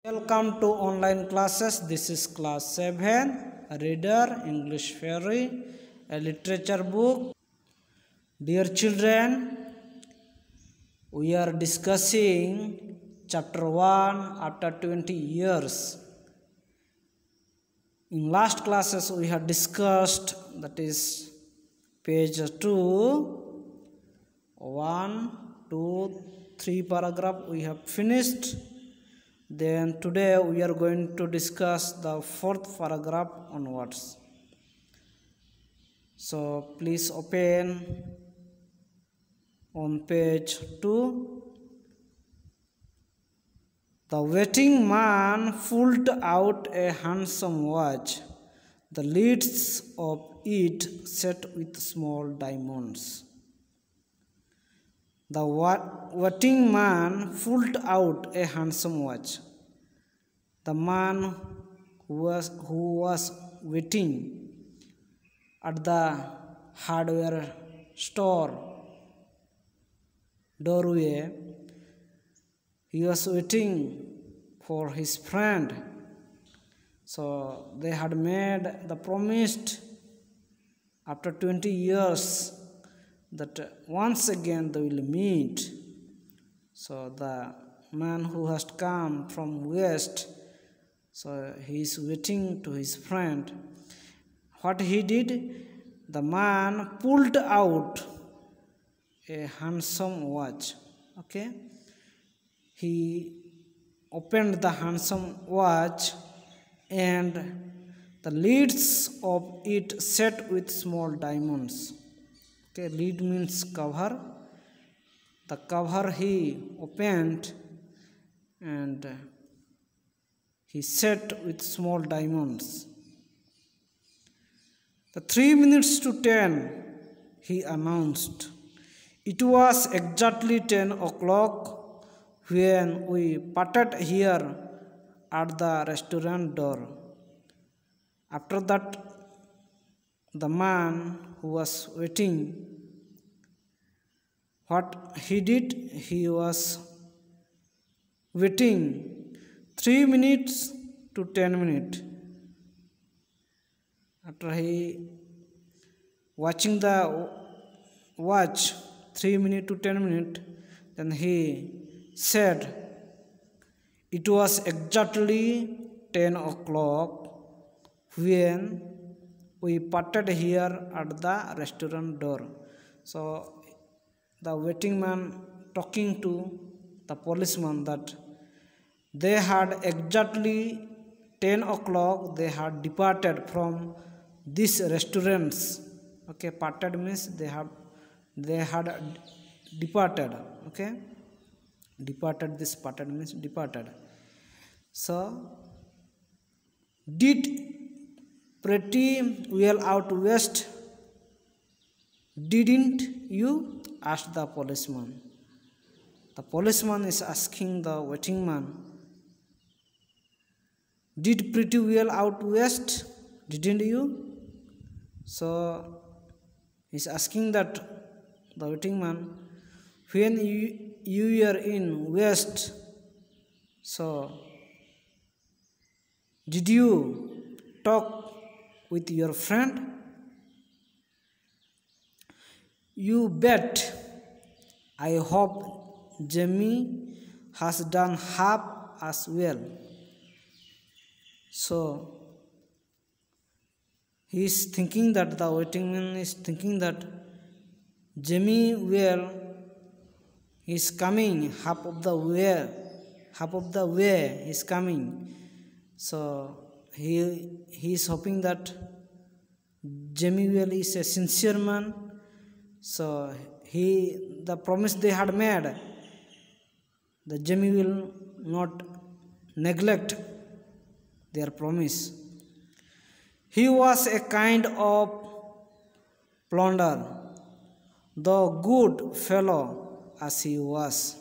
Welcome to online classes. This is class 7, Reader, English Fairy, a literature book. Dear children, we are discussing chapter 1 after 20 years. In last classes we have discussed, that is page 2, 1, 2, 3 paragraph we have finished. Then today we are going to discuss the 4th paragraph onwards. So please open on page 2. The waiting man pulled out a handsome watch, the leads of it set with small diamonds. The waiting man pulled out a handsome watch. The man who was waiting at the hardware store doorway, he was waiting for his friend. So they had made the promise after 20 years that once again they will meet. So the man who has come from west, so he is waiting to his friend. What he did, the man pulled out a handsome watch. Okay, he opened the handsome watch and the leads of it set with small diamonds. Okay, lid means cover. The cover he opened and he set with small diamonds. The 3 minutes to 10, he announced. It was exactly 10 o'clock when we parted here at the restaurant door. After that, the man who was waiting, what he did, he was waiting 3 minutes to 10 minutes. After he watching the watch 3 minutes to 10 minutes, then he said, it was exactly 10 o'clock when we parted here at the restaurant door. So the waiting man talking to the policeman that they had exactly 10 o'clock they had departed from these restaurants. Okay, parted means they had departed. Okay, departed, this parted means departed. So did pretty well out west, didn't you? Asked the policeman. The policeman is asking the waiting man, did pretty well out west, didn't you? So he's asking that the waiting man, when you were in west, so did you talk with your friend? You bet. I hope Jamie has done half as well. So he is thinking that the waiting man is thinking that Jamie is coming half of the way is coming. So he is hoping that Jamie is a sincere man. So the promise they had made, the Jamie will not neglect their promise. He was a kind of plunder, the good fellow as he was.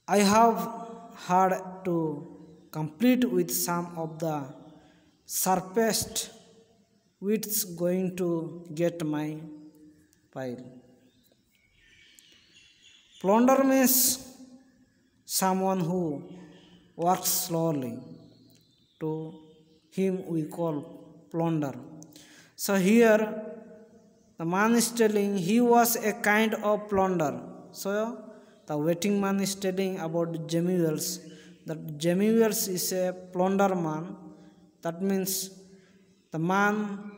I have had to complete with some of the sharpest wits going to get my pile. Plunder means someone who walks slowly. To him we call plunder. So here the man is telling he was a kind of plunder. So the waiting man is telling about Jemuels, that Jemuels is a plunder man. That means the man,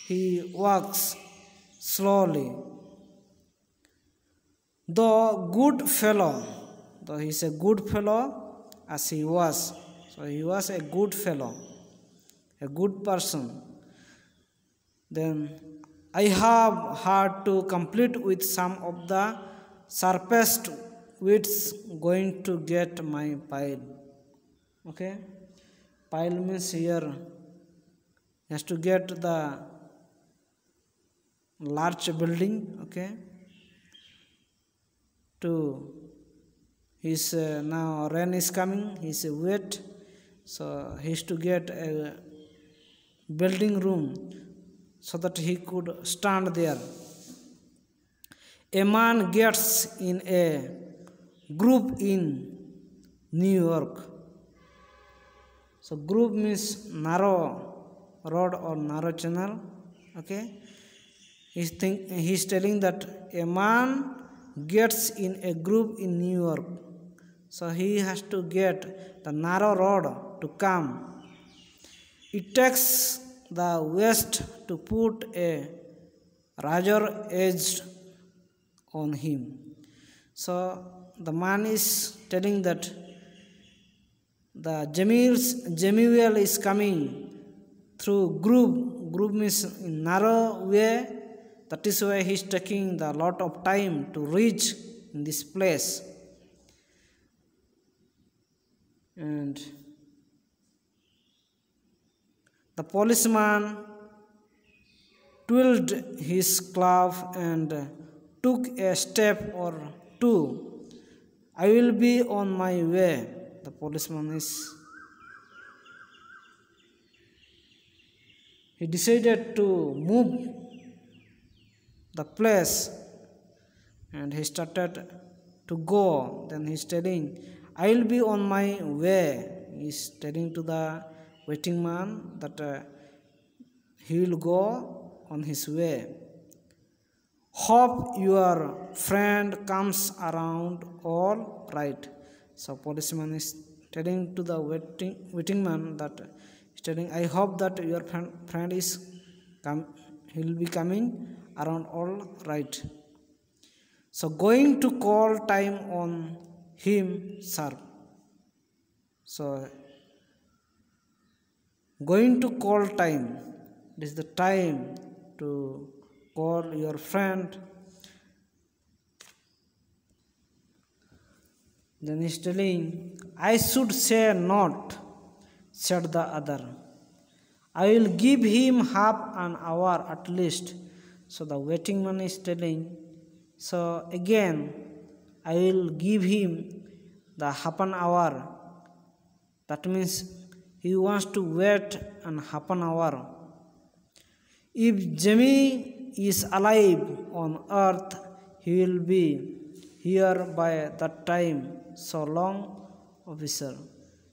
he walks slowly. Though good fellow, though he is a good fellow as he was. So he was a good fellow, a good person. Then I have had to complete with some of the sharpest wits going to get my pile. Okay, pile means here he has to get the large building. Okay, to his now rain is coming, he is wet, so he is to get a building room so that he could stand there. A man gets in a group in New York. So group means narrow road or narrow channel. Okay, he's telling that a man gets in a group in New York. So he has to get the narrow road to come. It takes the West to put a razor edge on him. So the man is telling that the Jemuel is coming through group. Group means in narrow way. That is why he is taking the lot of time to reach in this place. And the policeman twirled his club and took a step or two. I will be on my way. The policeman is, he decided to move the place and he started to go. Then he is telling, I will be on my way. He is telling to the waiting man that he will go on his way. Hope your friend comes around all right. So policeman is telling to the waiting man that he is telling, I hope that your friend is he will be coming around all right. So going to call time on him, sir. So going to call time, this is the time to call your friend. Then he is telling, I should say not, said the other. I will give him half an hour at least. So the waiting man is telling, so again I will give him the half an hour. That means he wants to wait an half an hour. If Jimmy is alive on earth, he will be here by that time. So long, officer.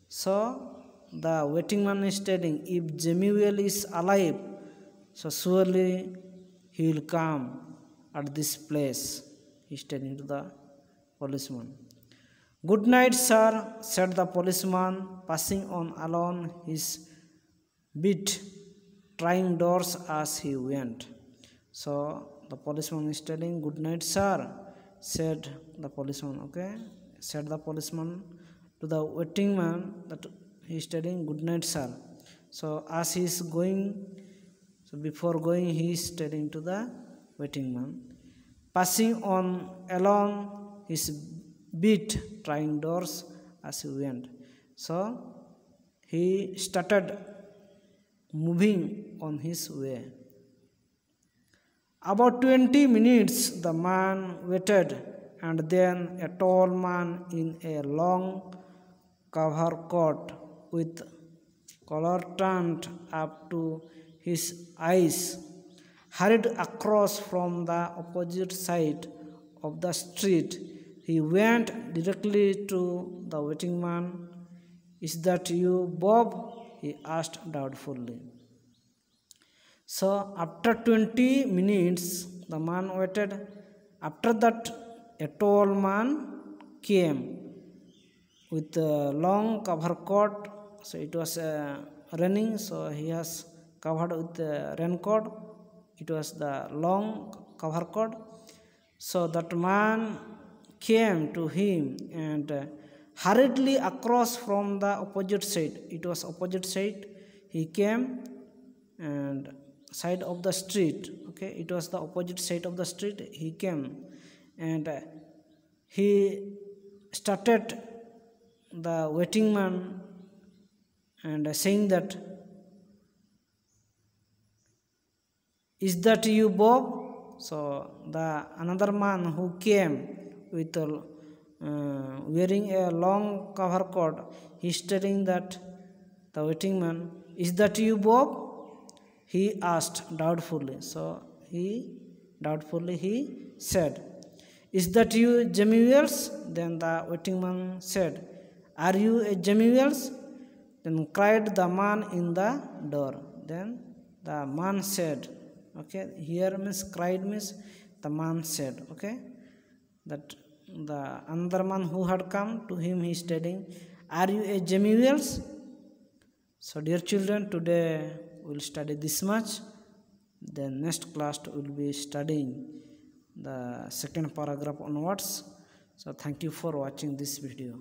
So the waiting man is telling, if Jemuel is alive, so surely he will come at this place. He is telling to the policeman. Good night, sir, said the policeman, passing on along his beat, trying doors as he went. So the policeman is telling, good night, sir, said the policeman. Okay, said the policeman to the waiting man that he is telling, good night, sir. So as he is going, so before going, he is telling to the waiting man, passing on along his beat, trying doors as he went. So he started moving on his way. About 20 minutes the man waited, and then a tall man in a long coat with collar turned up to his eyes hurried across from the opposite side of the street he went directly to the waiting man. Is that you, Bob? He asked doubtfully. So after 20 minutes, the man waited. After that, a tall man came with a long cover coat. So it was raining, so he has covered with the raincoat. It was the long cover coat. So that man came to him and hurriedly across from the opposite side. It was opposite side. He came and side of the street. Okay, it was the opposite side of the street. He came and he started the waiting man and saying that, is that you, Bob? So the another man who came with wearing a long cover coat, he is telling that the waiting man, is that you, Bob? He asked doubtfully. So he said, is that you, Jimmy Wells? Then the waiting man said, are you a Jimmy Wells? Then cried the man in the door. Then the man said, okay, here means cried means the man said, okay, that the another man who had come to him, he is telling, are you a Jimmy Wells? So dear children, today we will study this much. Then next class we will be studying the second paragraph onwards. So thank you for watching this video.